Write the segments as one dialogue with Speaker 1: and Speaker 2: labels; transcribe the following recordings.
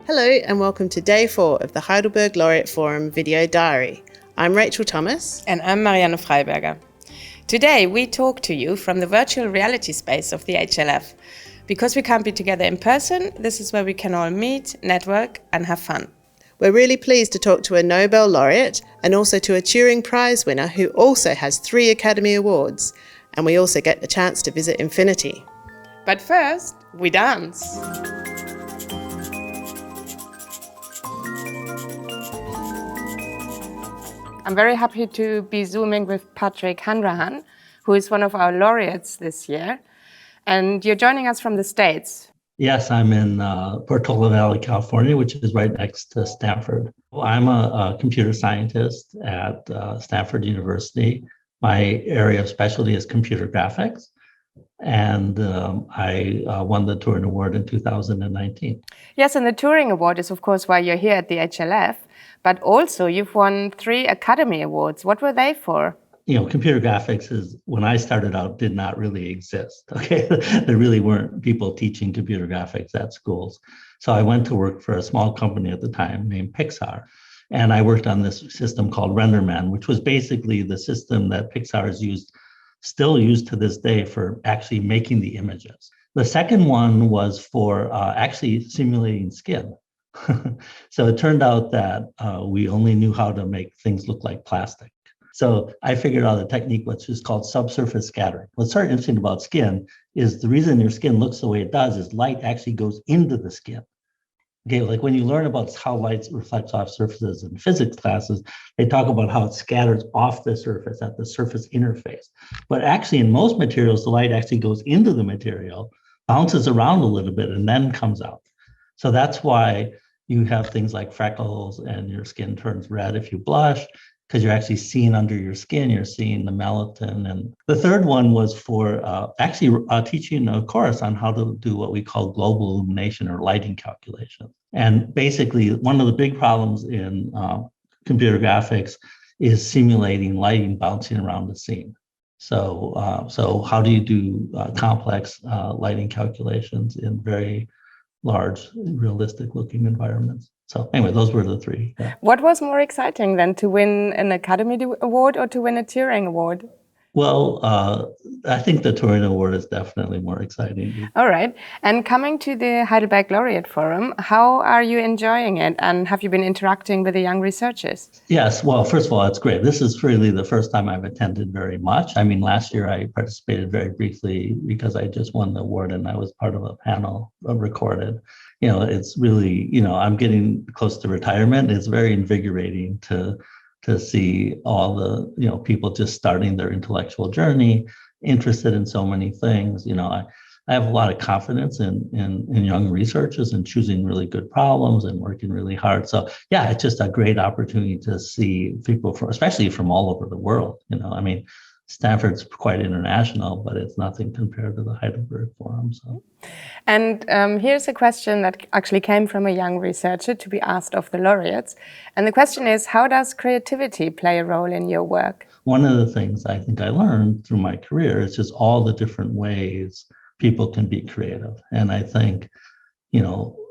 Speaker 1: Hello and welcome to Day 4 of the Heidelberg Laureate Forum Video Diary. I'm Rachel Thomas.
Speaker 2: And I'm Marianne Freiberger. Today we talk to you from the virtual reality space of the HLF. Because we can't be together in person, this is where we can all meet, network and have fun.
Speaker 1: We're really pleased to talk to a Nobel laureate and also to a Turing Prize winner who also has 3 Academy Awards. And we also get the chance to visit Infinity.
Speaker 2: But first, we dance. I'm very happy to be Zooming with Patrick Hanrahan, who is one of our laureates this year. And you're joining us from the States.
Speaker 3: Yes, I'm in Portola Valley, California, which is right next to Stanford. I'm a computer scientist at Stanford University. My area of specialty is computer graphics. And I won the Turing Award in 2019.
Speaker 2: Yes, and the Turing Award is, of course, why you're here at the HLF. But also, you've won 3 Academy Awards. What were they for?
Speaker 3: You know, computer graphics is, when I started out, did not really exist. Okay, there really weren't people teaching computer graphics at schools. So I went to work for a small company at the time named Pixar. And I worked on this system called RenderMan, which was basically the system that Pixar has still used to this day for actually making the images. The second one was for actually simulating skin. So it turned out that we only knew how to make things look like plastic. So I figured out a technique which is called subsurface scattering. What's sort of interesting about skin is the reason your skin looks the way it does is light actually goes into the skin. Okay, like when you learn about how light reflects off surfaces in physics classes, they talk about how it scatters off the surface at the surface interface. But actually in most materials, the light actually goes into the material, bounces around a little bit, and then comes out. So that's why you have things like freckles and your skin turns red if you blush, because you're actually seeing under your skin, you're seeing the melatonin. And the third one was for teaching a course on how to do what we call global illumination or lighting calculation. And basically, one of the big problems in computer graphics is simulating lighting bouncing around the scene. So how do you do complex lighting calculations in very large, realistic-looking environments? So anyway, those were the 3. Yeah.
Speaker 2: What was more exciting than to win an Academy Award or to win a Turing Award?
Speaker 3: Well, I think the Turing Award is definitely more exciting.
Speaker 2: All right. And coming to the Heidelberg Laureate Forum, how are you enjoying it? And have you been interacting with the young researchers?
Speaker 3: Yes. Well, first of all, it's great. This is really the first time I've attended very much. I mean, last year I participated very briefly because I just won the award and I was part of a panel recorded. You know, it's really, I'm getting close to retirement. It's very invigorating to see all the, people just starting their intellectual journey, interested in so many things. I have a lot of confidence in young researchers and choosing really good problems and working really hard. So yeah, it's just a great opportunity to see people especially from all over the world. Stanford's quite international, but it's nothing compared to the Heidelberg Forum. So.
Speaker 2: And here's a question that actually came from a young researcher to be asked of the laureates. And the question is, how does creativity play a role in your work?
Speaker 3: One of the things I think I learned through my career is just all the different ways people can be creative. And I think,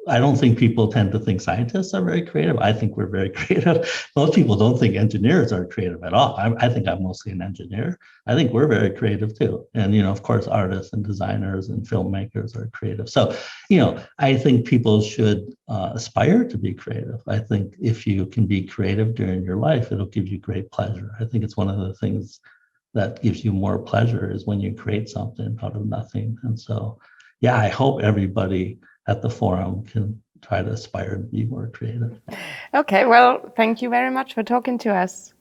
Speaker 3: I don't think people tend to think scientists are very creative. I think we're very creative. Most people don't think engineers are creative at all. I think I'm mostly an engineer. I think we're very creative too. And, of course, artists and designers and filmmakers are creative. So, I think people should aspire to be creative. I think if you can be creative during your life, it'll give you great pleasure. I think it's one of the things that gives you more pleasure is when you create something out of nothing. And so, yeah, I hope everybody at the forum can try to aspire to be more creative.
Speaker 2: Okay, well, thank you very much for talking to us.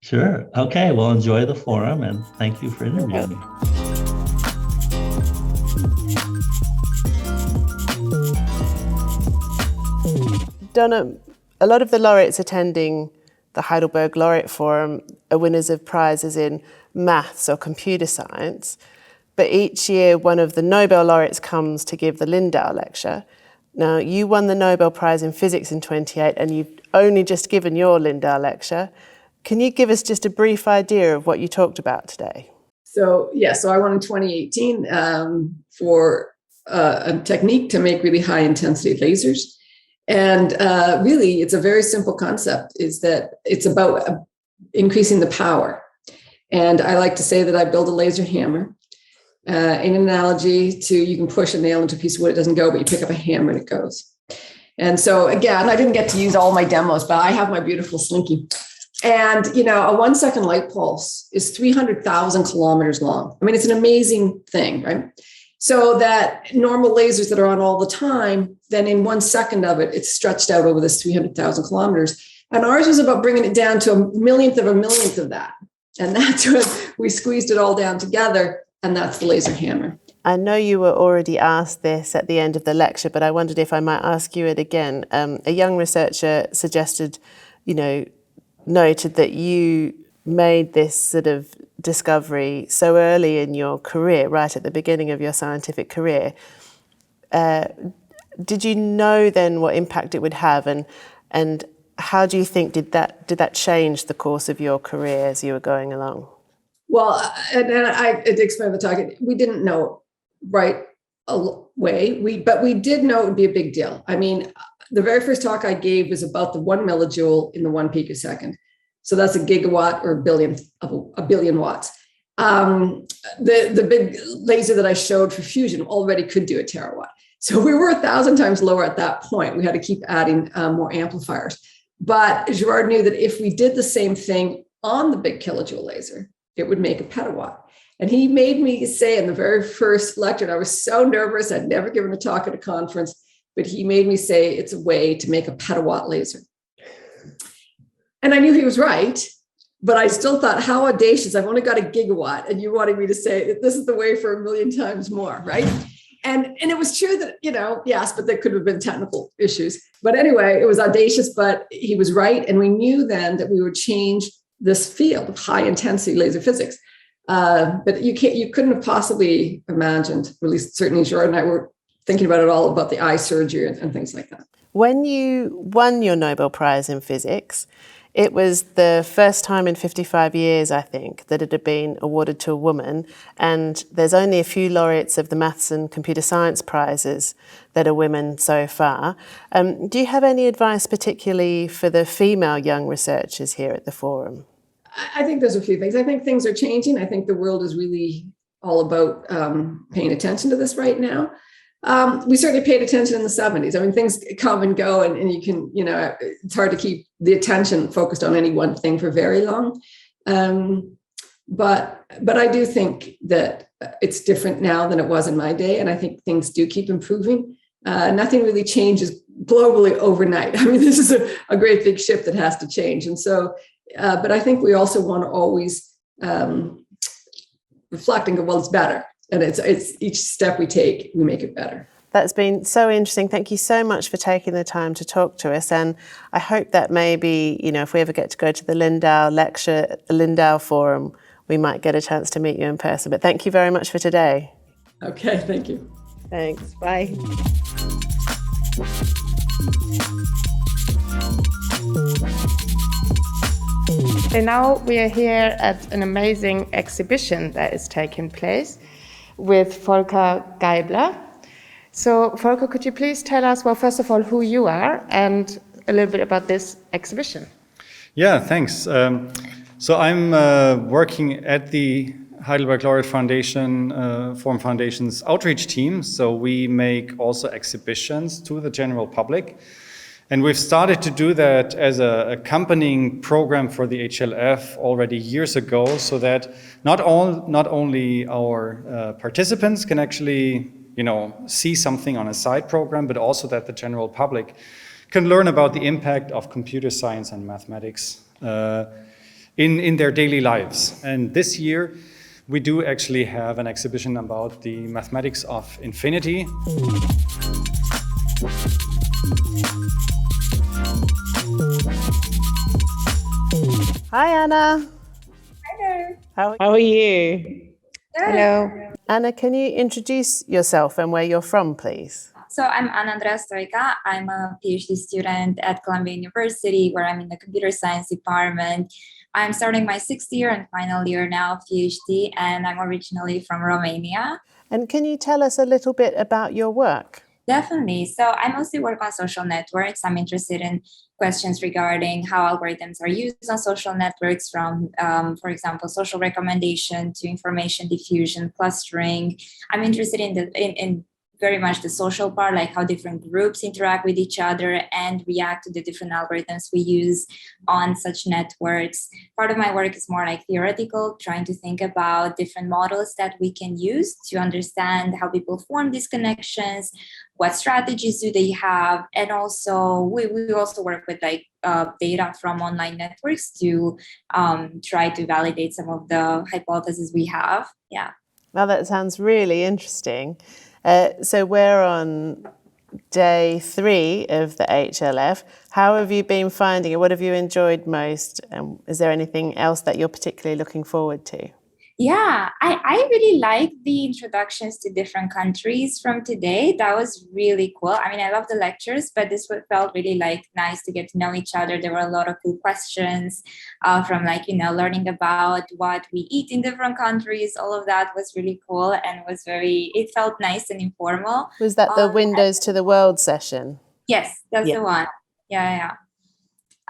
Speaker 3: Sure. Okay, well, enjoy the forum and thank you for interviewing me.
Speaker 1: Donna, a lot of the laureates attending the Heidelberg Laureate Forum are winners of prizes in maths or computer science. But each year, one of the Nobel laureates comes to give the Lindau lecture. Now, you won the Nobel Prize in Physics in 2008, and you've only just given your Lindau lecture. Can you give us just a brief idea of what you talked about today?
Speaker 4: So I won in 2018 for a technique to make really high intensity lasers. And really, it's a very simple concept, is that it's about increasing the power. And I like to say that I build a laser hammer. In an analogy to, you can push a nail into a piece of wood, it doesn't go, but you pick up a hammer and it goes. And so again, I didn't get to use all my demos, but I have my beautiful Slinky. And, a 1 second light pulse is 300,000 kilometers long. I mean, it's an amazing thing, right? So that normal lasers that are on all the time, then in 1 second of it, it's stretched out over this 300,000 kilometers. And ours was about bringing it down to a millionth of that. And that's when we squeezed it all down together. And that's the laser hammer.
Speaker 1: I know you were already asked this at the end of the lecture, but I wondered if I might ask you it again. A young researcher suggested, noted that you made this sort of discovery so early in your career, right at the beginning of your scientific career. Did you know then what impact it would have, and how do you think did that change the course of your career as you were going along?
Speaker 4: Well, and I explained the talk. We didn't know right away, but we did know it would be a big deal. I mean, the very first talk I gave was about the 1 millijoule in the 1 picosecond. So that's a gigawatt or a billion watts. The big laser that I showed for fusion already could do a terawatt. So we were 1,000 times lower at that point. We had to keep adding more amplifiers. But Gerard knew that if we did the same thing on the big kilojoule laser, it would make a petawatt. And he made me say in the very first lecture, and I was so nervous, I'd never given a talk at a conference, but he made me say it's a way to make a petawatt laser. And I knew he was right, but I still thought, how audacious. I've only got a gigawatt, and you wanted me to say that this is the way for 1 million times more, right? And it was true that, yes, but there could have been technical issues. But anyway, it was audacious, but he was right. And we knew then that we would change this field of high intensity laser physics. But you couldn't have possibly imagined, at least certainly Gerard and I were thinking about it all, about the eye surgery and things like that.
Speaker 1: When you won your Nobel Prize in physics, it was the first time in 55 years, I think, that it had been awarded to a woman. And there's only a few laureates of the Maths and Computer Science Prizes that are women so far. Do you have any advice particularly for the female young researchers here at the Forum?
Speaker 4: I think there's a few things. I think things are changing. I think the world is really all about paying attention to this right now. We certainly paid attention in the 70s. I mean, things come and go, and you can, it's hard to keep the attention focused on any one thing for very long. But I do think that it's different now than it was in my day. And I think things do keep improving. Nothing really changes globally overnight. I mean, this is a great big ship that has to change. And so, but I think we also want to always reflect and go, well, it's better. And it's each step we take, we make it better.
Speaker 1: That's been so interesting. Thank you so much for taking the time to talk to us. And I hope that maybe, if we ever get to go to the Lindau lecture, the Lindau Forum, we might get a chance to meet you in person. But thank you very much for today.
Speaker 4: Okay, thank you.
Speaker 1: Thanks. Bye.
Speaker 2: So now we are here at an amazing exhibition that is taking place with Volker Geibler. So Volker, could you please tell us, well, first of all, who you are and a little bit about this exhibition?
Speaker 5: Yeah, thanks. So I'm working at the Heidelberg Laureate Foundation, Forum Foundation's outreach team. So we make also exhibitions to the general public. And we've started to do that as an accompanying program for the HLF already years ago, so that not only our participants can actually, see something on a side program, but also that the general public can learn about the impact of computer science and mathematics in their daily lives. And this year, we do actually have an exhibition about the mathematics of infinity.
Speaker 1: Hi, Anna.
Speaker 6: Hi there.
Speaker 1: How are you?
Speaker 2: Hello.
Speaker 1: Anna, can you introduce yourself and where you're from, please?
Speaker 6: So I'm Ana-Andreea Stoica. I'm a PhD student at Columbia University, where I'm in the computer science department. I'm starting my 6th year and final year now of PhD, and I'm originally from Romania.
Speaker 1: And can you tell us a little bit about your work?
Speaker 6: Definitely. So I mostly work on social networks. I'm interested in questions regarding how algorithms are used on social networks, from, for example, social recommendation to information diffusion, clustering. I'm interested in very much the social part, like how different groups interact with each other and react to the different algorithms we use on such networks. Part of my work is more like theoretical, trying to think about different models that we can use to understand how people form these connections, what strategies do they have, and also we also work with like data from online networks to try to validate some of the hypotheses we have. Yeah.
Speaker 1: Well, that sounds really interesting. So we're on day 3 of the HLF. How have you been finding it? What have you enjoyed most? Is there anything else that you're particularly looking forward to?
Speaker 6: Yeah, I really like the introductions to different countries from today. That was really cool. I mean, I love the lectures, but this felt really like nice to get to know each other. There were a lot of cool questions from like, learning about what we eat in different countries. All of that was really cool and it felt nice and informal.
Speaker 1: Was that the Windows to the World session?
Speaker 6: Yes, that's the one. Yeah.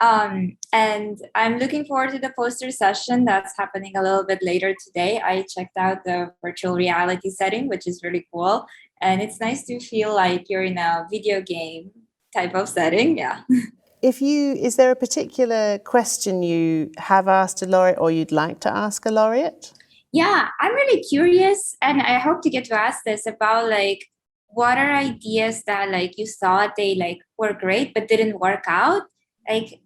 Speaker 6: And I'm looking forward to the poster session that's happening a little bit later today. I checked out the virtual reality setting, which is really cool. And it's nice to feel like you're in a video game type of setting. Yeah.
Speaker 1: Is there a particular question you have asked a laureate or you'd like to ask a laureate?
Speaker 6: Yeah, I'm really curious, and I hope to get to ask this about like, what are ideas that like you thought they like were great but didn't work out? Like,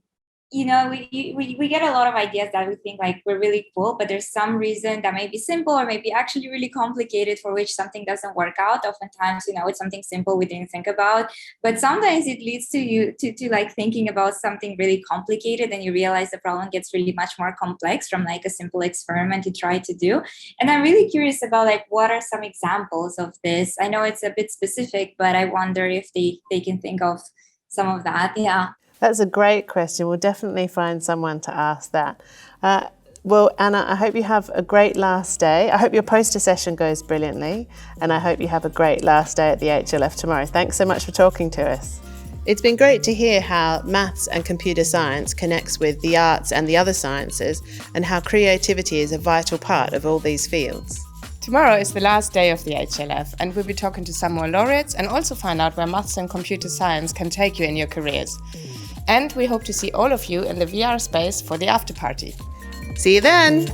Speaker 6: we get a lot of ideas that we think like we're really cool, but there's some reason that may be simple or maybe actually really complicated for which something doesn't work out. Oftentimes, it's something simple we didn't think about, but sometimes it leads to you to like thinking about something really complicated, and you realize the problem gets really much more complex from like a simple experiment you try to do. And I'm really curious about like, what are some examples of this? I know it's a bit specific, but I wonder if they can think of some of that. Yeah.
Speaker 1: That's a great question. We'll definitely find someone to ask that. Well, Anna, I hope you have a great last day. I hope your poster session goes brilliantly, and I hope you have a great last day at the HLF tomorrow. Thanks so much for talking to us. It's been great to hear how maths and computer science connects with the arts and the other sciences, and how creativity is a vital part of all these fields.
Speaker 2: Tomorrow is the last day of the HLF, and we'll be talking to some more laureates and also find out where maths and computer science can take you in your careers. And we hope to see all of you in the VR space for the after party.
Speaker 1: See you then!